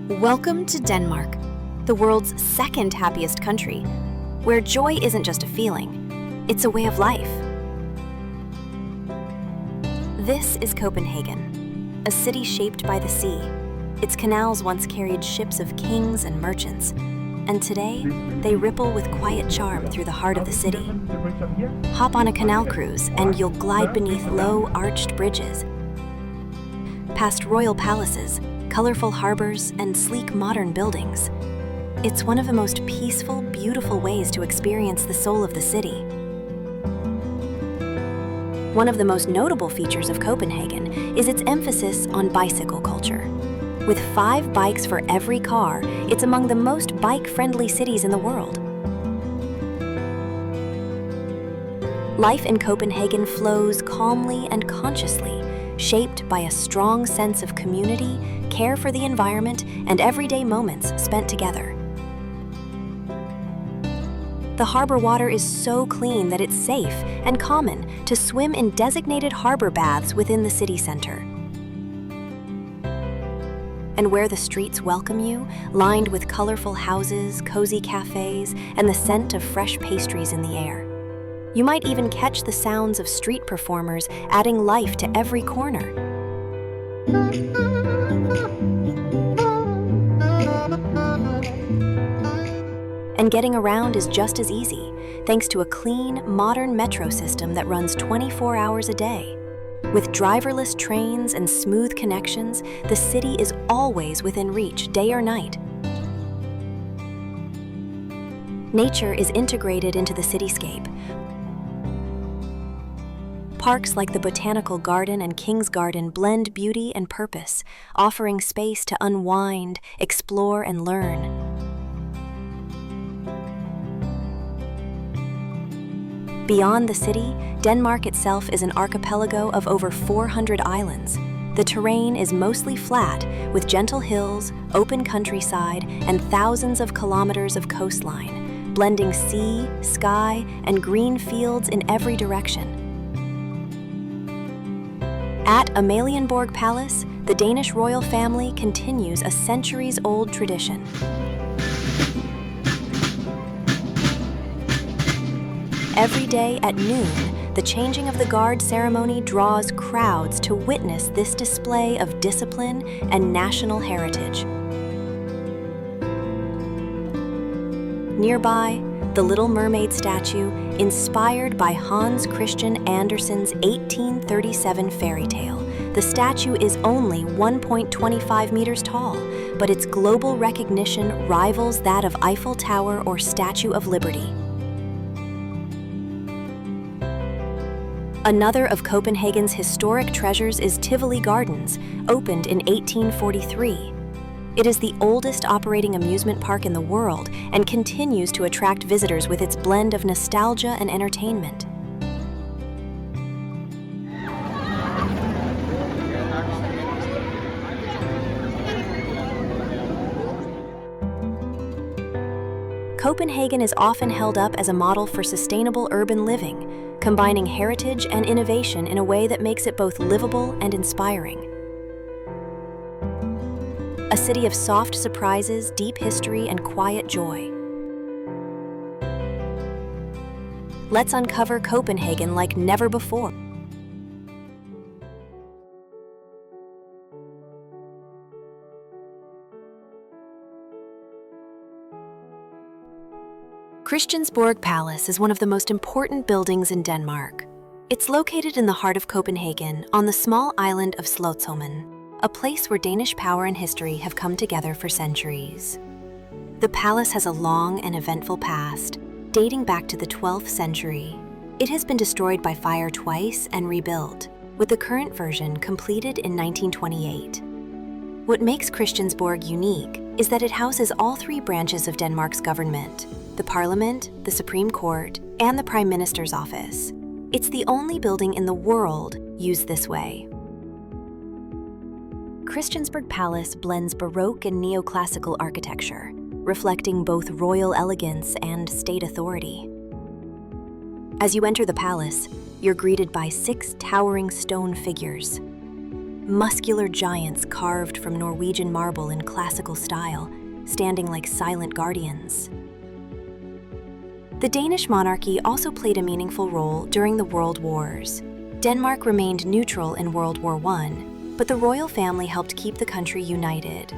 Welcome to Denmark, the world's second happiest country, where joy isn't just a feeling, it's a way of life. This is Copenhagen, a city shaped by the sea. Its canals once carried ships of kings and merchants, and today they ripple with quiet charm through the heart of the city. Hop on a canal cruise and you'll glide beneath low, arched bridges, past royal palaces, colorful harbors, and sleek modern buildings. It's one of the most peaceful, beautiful ways to experience the soul of the city. One of the most notable features of Copenhagen is its emphasis on bicycle culture. With 5 bikes for every car, it's among the most bike-friendly cities in the world. Life in Copenhagen flows calmly and consciously, shaped by a strong sense of community, care for the environment, and everyday moments spent together. The harbor water is so clean that it's safe and common to swim in designated harbor baths within the city center. And where the streets welcome you, lined with colorful houses, cozy cafes, and the scent of fresh pastries in the air. You might even catch the sounds of street performers adding life to every corner. And getting around is just as easy, thanks to a clean, modern metro system that runs 24 hours a day. With driverless trains and smooth connections, the city is always within reach, day or night. Nature is integrated into the cityscape. Parks like the Botanical Garden and King's Garden blend beauty and purpose, offering space to unwind, explore, and learn. Beyond the city, Denmark itself is an archipelago of over 400 islands. The terrain is mostly flat, with gentle hills, open countryside, and thousands of kilometers of coastline, blending sea, sky, and green fields in every direction. At Amalienborg Palace, the Danish royal family continues a centuries-old tradition. Every day at noon, the changing of the guard ceremony draws crowds to witness this display of discipline and national heritage. Nearby, the Little Mermaid statue, inspired by Hans Christian Andersen's 1837 fairy tale. The statue is only 1.25 meters tall, but its global recognition rivals that of Eiffel Tower or Statue of Liberty. Another of Copenhagen's historic treasures is Tivoli Gardens, opened in 1843. It is the oldest operating amusement park in the world and continues to attract visitors with its blend of nostalgia and entertainment. Copenhagen is often held up as a model for sustainable urban living, combining heritage and innovation in a way that makes it both livable and inspiring. A city of soft surprises, deep history, and quiet joy. Let's uncover Copenhagen like never before. Christiansborg Palace is one of the most important buildings in Denmark. It's located in the heart of Copenhagen on the small island of Slotsholmen, a place where Danish power and history have come together for centuries. The palace has a long and eventful past, dating back to the 12th century. It has been destroyed by fire twice and rebuilt, with the current version completed in 1928. What makes Christiansborg unique is that it houses all 3 branches of Denmark's government: the Parliament, the Supreme Court, and the Prime Minister's office. It's the only building in the world used this way. Christiansborg Palace blends Baroque and neoclassical architecture, reflecting both royal elegance and state authority. As you enter the palace, you're greeted by 6 towering stone figures. muscular giants carved from Norwegian marble in classical style, standing like silent guardians. The Danish monarchy also played a meaningful role during the World Wars. Denmark remained neutral in World War I, but the royal family helped keep the country united.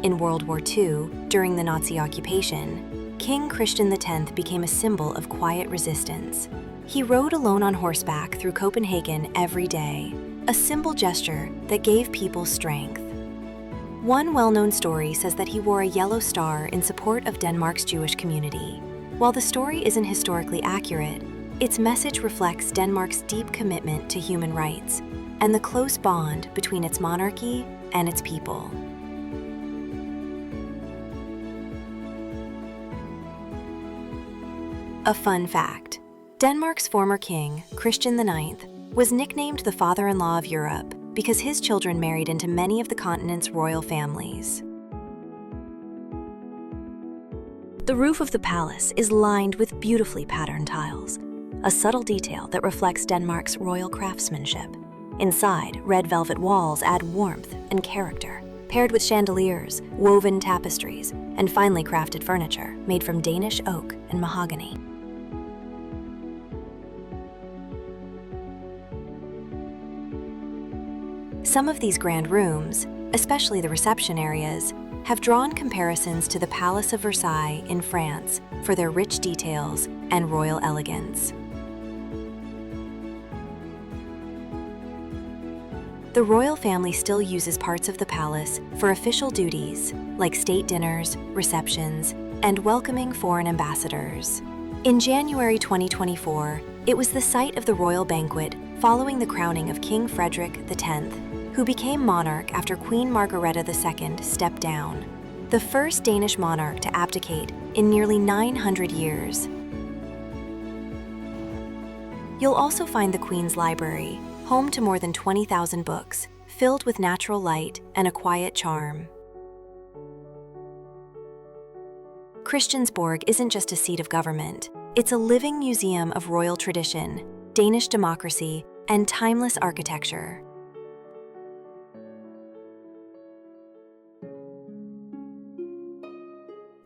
In World War II, during the Nazi occupation, King Christian X became a symbol of quiet resistance. He rode alone on horseback through Copenhagen every day, a simple gesture that gave people strength. One well-known story says that he wore a yellow star in support of Denmark's Jewish community. While the story isn't historically accurate, its message reflects Denmark's deep commitment to human rights and the close bond between its monarchy and its people. A fun fact: Denmark's former king, Christian IX, was nicknamed the father-in-law of Europe because his children married into many of the continent's royal families. The roof of the palace is lined with beautifully patterned tiles, a subtle detail that reflects Denmark's royal craftsmanship. Inside, red velvet walls add warmth and character, paired with chandeliers, woven tapestries, and finely crafted furniture made from Danish oak and mahogany. Some of these grand rooms, especially the reception areas, have drawn comparisons to the Palace of Versailles in France for their rich details and royal elegance. The royal family still uses parts of the palace for official duties, like state dinners, receptions, and welcoming foreign ambassadors. In January 2024, it was the site of the royal banquet following the crowning of King Frederick X, who became monarch after Queen Margareta II stepped down, the first Danish monarch to abdicate in nearly 900 years. You'll also find the Queen's Library, home to more than 20,000 books, filled with natural light and a quiet charm. Christiansborg isn't just a seat of government, it's a living museum of royal tradition, Danish democracy, and timeless architecture.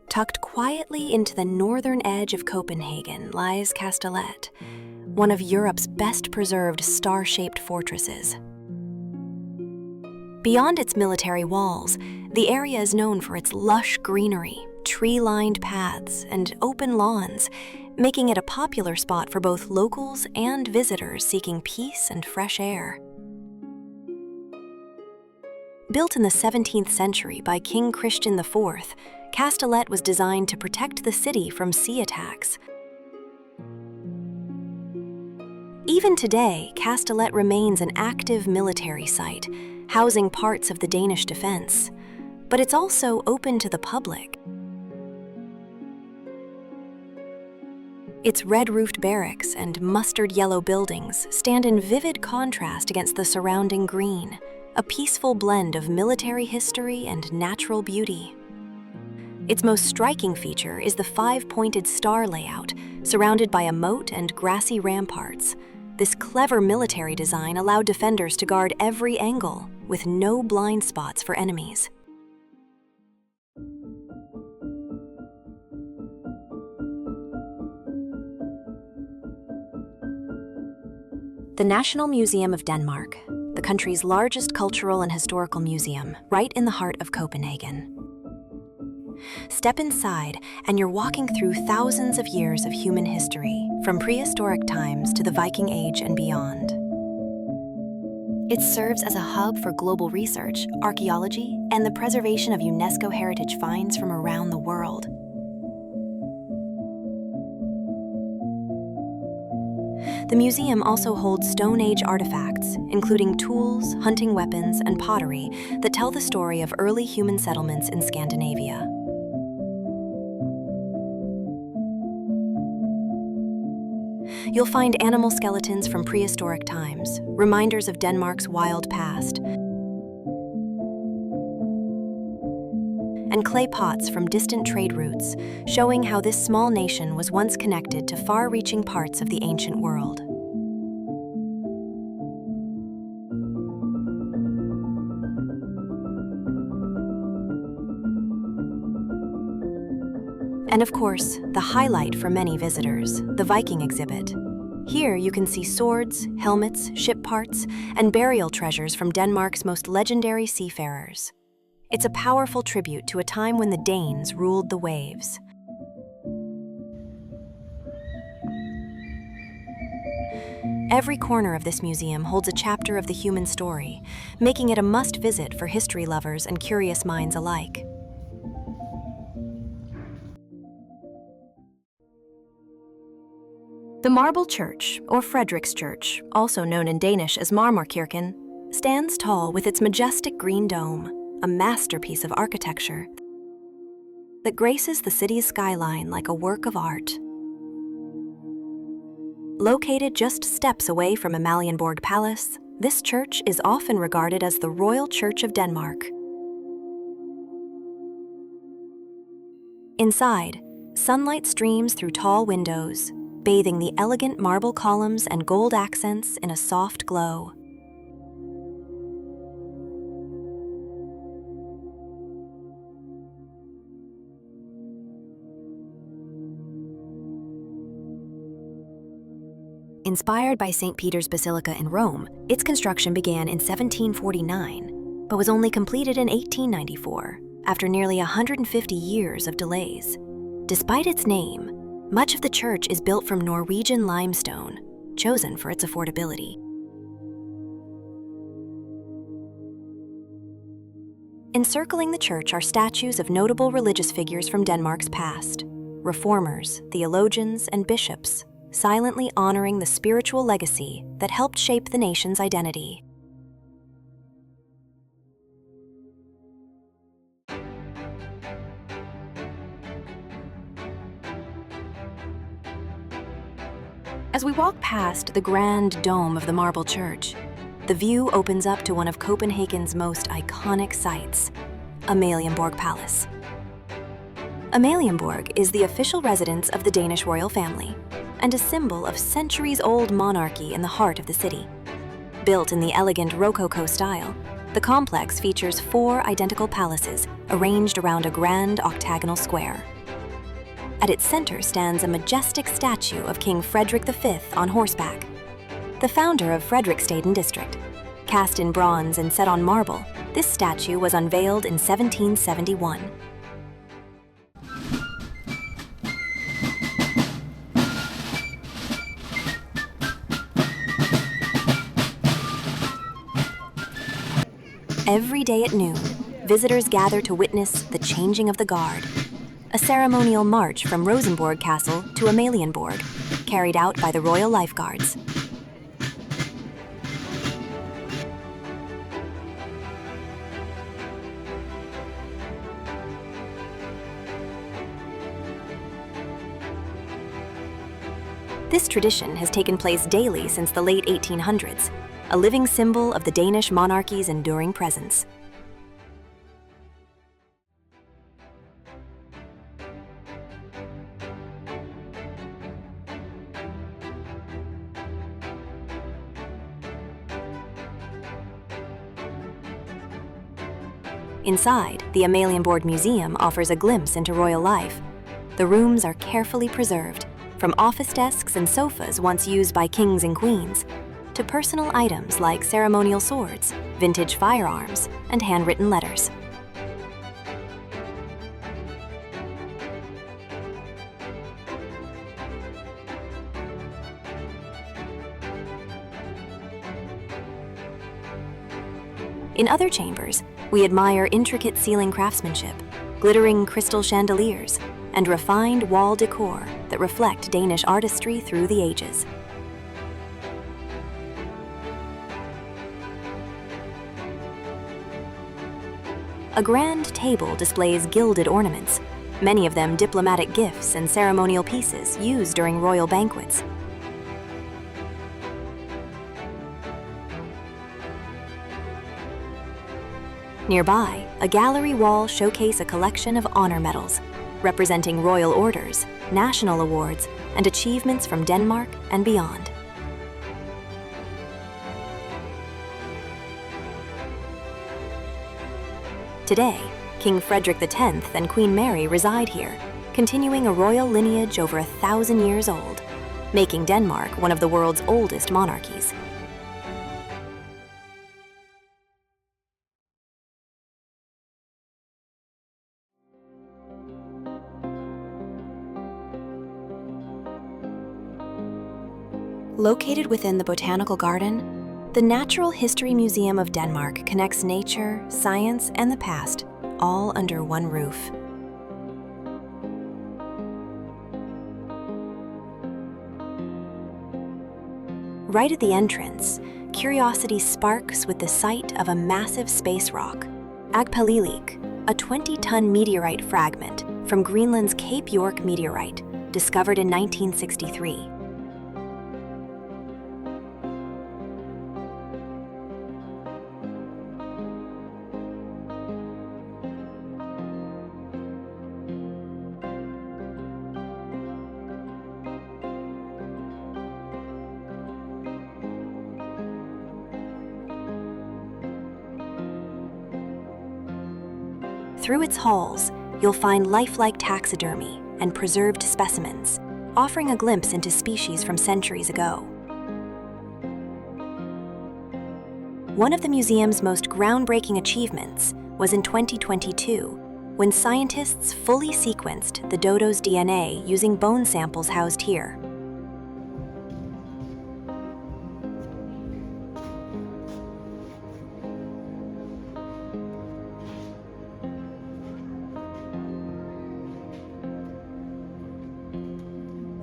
Tucked quietly into the northern edge of Copenhagen lies Castellet, one of Europe's best-preserved star-shaped fortresses. Beyond its military walls, the area is known for its lush greenery, tree-lined paths, and open lawns, making it a popular spot for both locals and visitors seeking peace and fresh air. Built in the 17th century by King Christian IV, Castellet was designed to protect the city from sea attacks. Even today, Castellet remains an active military site, housing parts of the Danish defense, but it's also open to the public. Its red-roofed barracks and mustard yellow buildings stand in vivid contrast against the surrounding green, a peaceful blend of military history and natural beauty. Its most striking feature is the five-pointed star layout, surrounded by a moat and grassy ramparts. This clever military design allowed defenders to guard every angle, with no blind spots for enemies. The National Museum of Denmark, the country's largest cultural and historical museum, right in the heart of Copenhagen. Step inside, and you're walking through thousands of years of human history, from prehistoric times to the Viking Age and beyond. It serves as a hub for global research, archaeology, and the preservation of UNESCO heritage finds from around the world. The museum also holds Stone Age artifacts, including tools, hunting weapons, and pottery that tell the story of early human settlements in Scandinavia. You'll find animal skeletons from prehistoric times, reminders of Denmark's wild past, and clay pots from distant trade routes, showing how this small nation was once connected to far-reaching parts of the ancient world. And of course, the highlight for many visitors, the Viking exhibit. Here you can see swords, helmets, ship parts, and burial treasures from Denmark's most legendary seafarers. It's a powerful tribute to a time when the Danes ruled the waves. Every corner of this museum holds a chapter of the human story, making it a must-visit for history lovers and curious minds alike. The Marble Church, or Frederick's Church, also known in Danish as Marmorkirken, stands tall with its majestic green dome, a masterpiece of architecture that graces the city's skyline like a work of art. Located just steps away from Amalienborg Palace, this church is often regarded as the Royal Church of Denmark. Inside, sunlight streams through tall windows, bathing the elegant marble columns and gold accents in a soft glow. Inspired by St. Peter's Basilica in Rome, its construction began in 1749, but was only completed in 1894, after nearly 150 years of delays. Despite its name, much of the church is built from Norwegian limestone, chosen for its affordability. Encircling the church are statues of notable religious figures from Denmark's past, reformers, theologians, and bishops, silently honoring the spiritual legacy that helped shape the nation's identity. As we walk past the grand dome of the Marble Church, the view opens up to one of Copenhagen's most iconic sights, Amalienborg Palace. Amalienborg is the official residence of the Danish royal family and a symbol of centuries-old monarchy in the heart of the city. Built in the elegant Rococo style, the complex features 4 identical palaces arranged around a grand octagonal square. At its center stands a majestic statue of King Frederick V on horseback, the founder of Fredrikstaden district. Cast in bronze and set on marble, this statue was unveiled in 1771. Every day at noon, visitors gather to witness the changing of the guard, a ceremonial march from Rosenborg Castle to Amalienborg, carried out by the Royal Lifeguards. This tradition has taken place daily since the late 1800s, a living symbol of the Danish monarchy's enduring presence. Inside, the Amelienborg Museum offers a glimpse into royal life. The rooms are carefully preserved, from office desks and sofas once used by kings and queens, to personal items like ceremonial swords, vintage firearms, and handwritten letters. In other chambers, we admire intricate ceiling craftsmanship, glittering crystal chandeliers, and refined wall decor that reflect Danish artistry through the ages. A grand table displays gilded ornaments, many of them diplomatic gifts and ceremonial pieces used during royal banquets. Nearby, a gallery wall showcases a collection of honor medals, representing royal orders, national awards, and achievements from Denmark and beyond. Today, King Frederick X and Queen Mary reside here, continuing a royal lineage over 1,000 years old, making Denmark one of the world's oldest monarchies. Located within the Botanical Garden, the Natural History Museum of Denmark connects nature, science, and the past, all under one roof. Right at the entrance, curiosity sparks with the sight of a massive space rock, Agpalilik, a 20-ton meteorite fragment from Greenland's Cape York meteorite, discovered in 1963. Through its halls, you'll find lifelike taxidermy and preserved specimens, offering a glimpse into species from centuries ago. One of the museum's most groundbreaking achievements was in 2022, when scientists fully sequenced the dodo's DNA using bone samples housed here.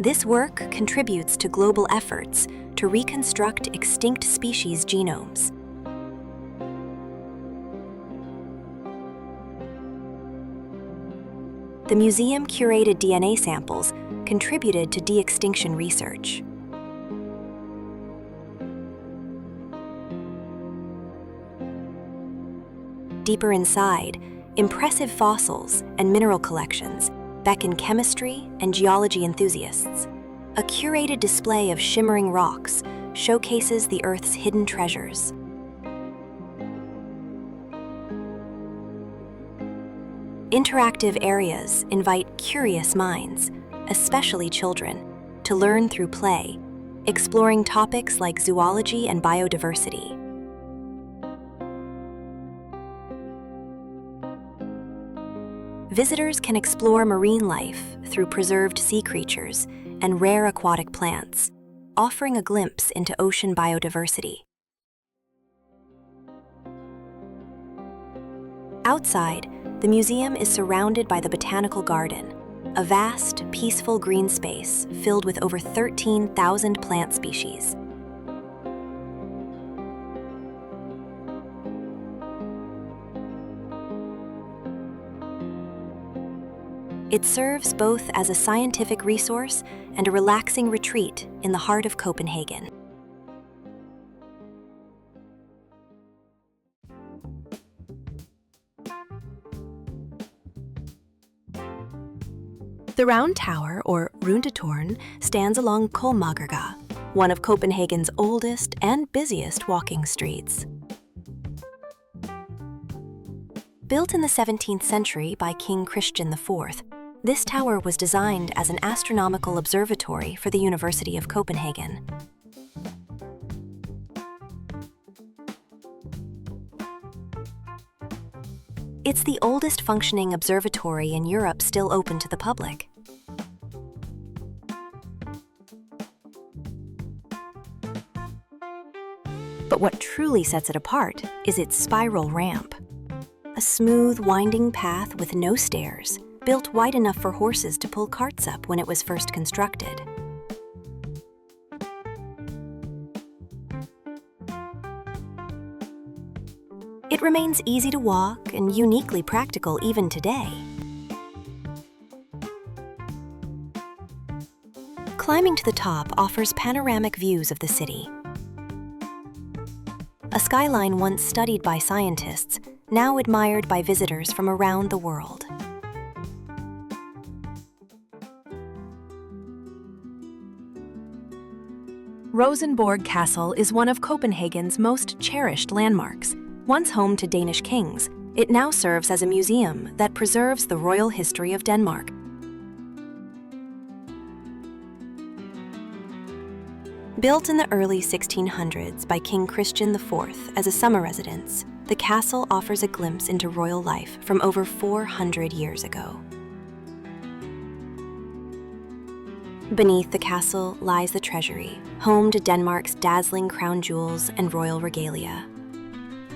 This work contributes to global efforts to reconstruct extinct species genomes. The museum curated DNA samples contributed to de-extinction research. Deeper inside, impressive fossils and mineral collections beckon chemistry and geology enthusiasts. A curated display of shimmering rocks showcases the Earth's hidden treasures. Interactive areas invite curious minds, especially children, to learn through play, exploring topics like zoology and biodiversity. Visitors can explore marine life through preserved sea creatures and rare aquatic plants, offering a glimpse into ocean biodiversity. Outside, the museum is surrounded by the Botanical Garden, a vast, peaceful green space filled with over 13,000 plant species. It serves both as a scientific resource and a relaxing retreat in the heart of Copenhagen. The Round Tower, or Rundetårn, stands along Kolmagergade, one of Copenhagen's oldest and busiest walking streets. Built in the 17th century by King Christian IV, this tower was designed as an astronomical observatory for the University of Copenhagen. It's the oldest functioning observatory in Europe still open to the public. But what truly sets it apart is its spiral ramp. A smooth, winding path with no stairs, built wide enough for horses to pull carts up when it was first constructed. It remains easy to walk and uniquely practical even today. Climbing to the top offers panoramic views of the city. A skyline once studied by scientists, now admired by visitors from around the world. Rosenborg Castle is one of Copenhagen's most cherished landmarks. Once home to Danish kings, it now serves as a museum that preserves the royal history of Denmark. Built in the early 1600s by King Christian IV as a summer residence, the castle offers a glimpse into royal life from over 400 years ago. Beneath the castle lies the treasury, home to Denmark's dazzling crown jewels and royal regalia.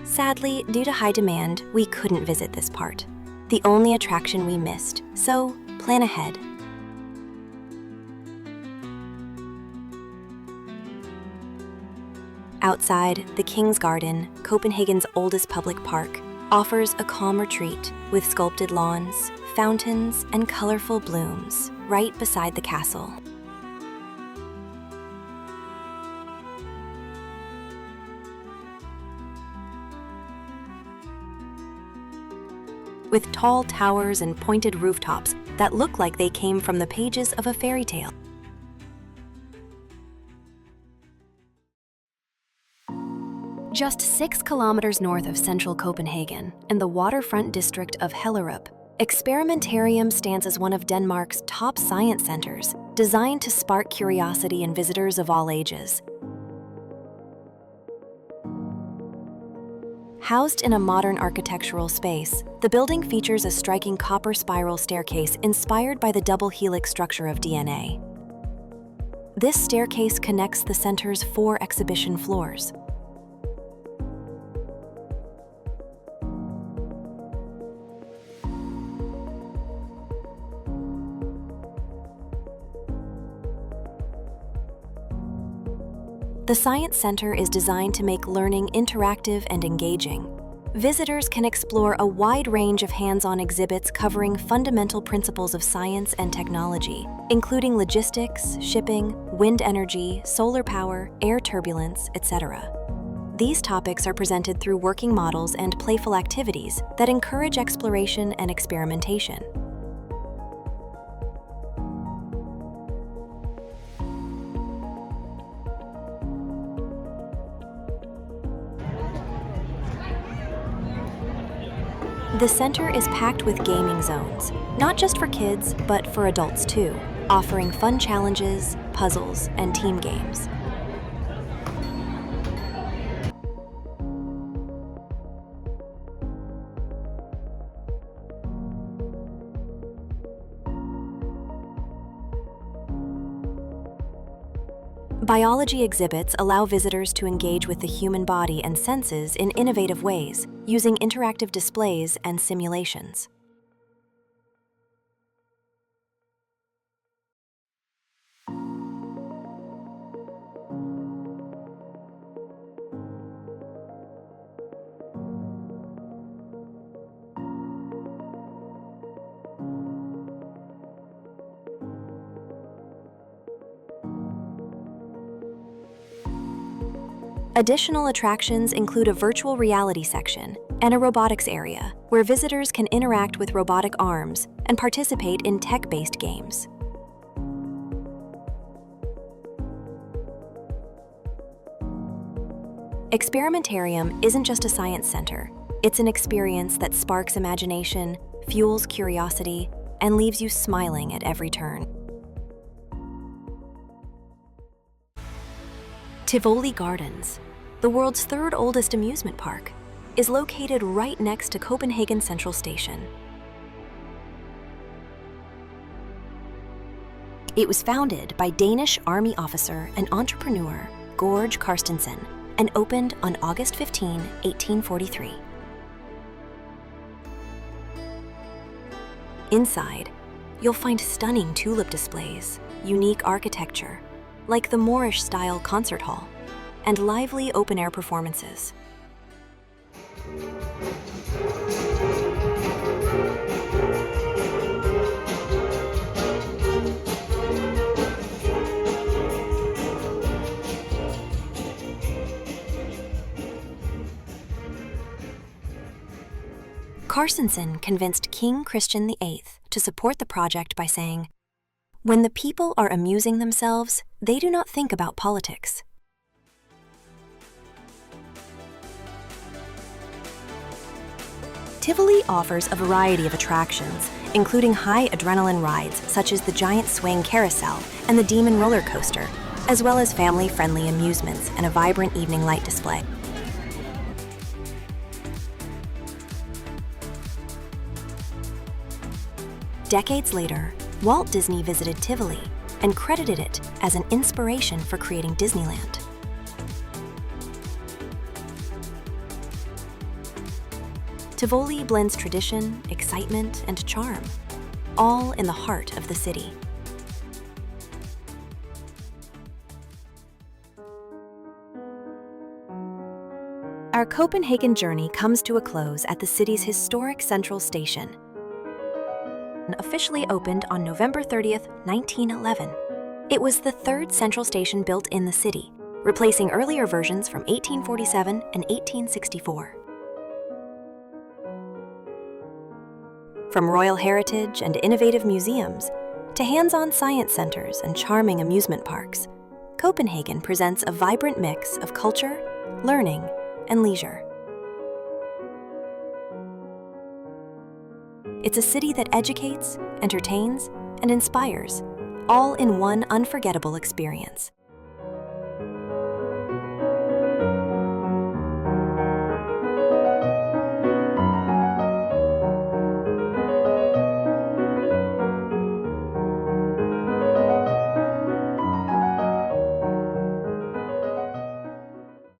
Sadly, due to high demand, we couldn't visit this part, the only attraction we missed, so plan ahead. Outside, the King's Garden, Copenhagen's oldest public park, offers a calm retreat with sculpted lawns, fountains, and colorful blooms right beside the castle. With tall towers and pointed rooftops that look like they came from the pages of a fairy tale. Just 6 kilometers north of central Copenhagen, in the waterfront district of Hellerup, Experimentarium stands as one of Denmark's top science centers, designed to spark curiosity in visitors of all ages. Housed in a modern architectural space, the building features a striking copper spiral staircase inspired by the double helix structure of DNA. This staircase connects the center's 4 exhibition floors. The Science Center is designed to make learning interactive and engaging. Visitors can explore a wide range of hands-on exhibits covering fundamental principles of science and technology, including logistics, shipping, wind energy, solar power, air turbulence, etc. These topics are presented through working models and playful activities that encourage exploration and experimentation. The center is packed with gaming zones, not just for kids, but for adults too, offering fun challenges, puzzles, and team games. Biology exhibits allow visitors to engage with the human body and senses in innovative ways, using interactive displays and simulations. Additional attractions include a virtual reality section and a robotics area, where visitors can interact with robotic arms and participate in tech-based games. Experimentarium isn't just a science center. It's an experience that sparks imagination, fuels curiosity, and leaves you smiling at every turn. Tivoli Gardens, the world's 3rd oldest amusement park, is located right next to Copenhagen Central Station. It was founded by Danish army officer and entrepreneur Georg Carstensen and opened on August 15, 1843. Inside, you'll find stunning tulip displays, unique architecture, like the Moorish-style concert hall, and lively open-air performances. Carstensen convinced King Christian VIII to support the project by saying, "When the people are amusing themselves, they do not think about politics." Tivoli offers a variety of attractions, including high adrenaline rides such as the giant swing carousel and the demon roller coaster, as well as family-friendly amusements and a vibrant evening light display. Decades later, Walt Disney visited Tivoli and credited it as an inspiration for creating Disneyland. Tivoli blends tradition, excitement, and charm, all in the heart of the city. Our Copenhagen journey comes to a close at the city's historic Central Station, officially opened on November 30th, 1911. It was the third Central Station built in the city, replacing earlier versions from 1847 and 1864. From royal heritage and innovative museums to hands-on science centers and charming amusement parks, Copenhagen presents a vibrant mix of culture, learning, and leisure. It's a city that educates, entertains, and inspires, all in one unforgettable experience.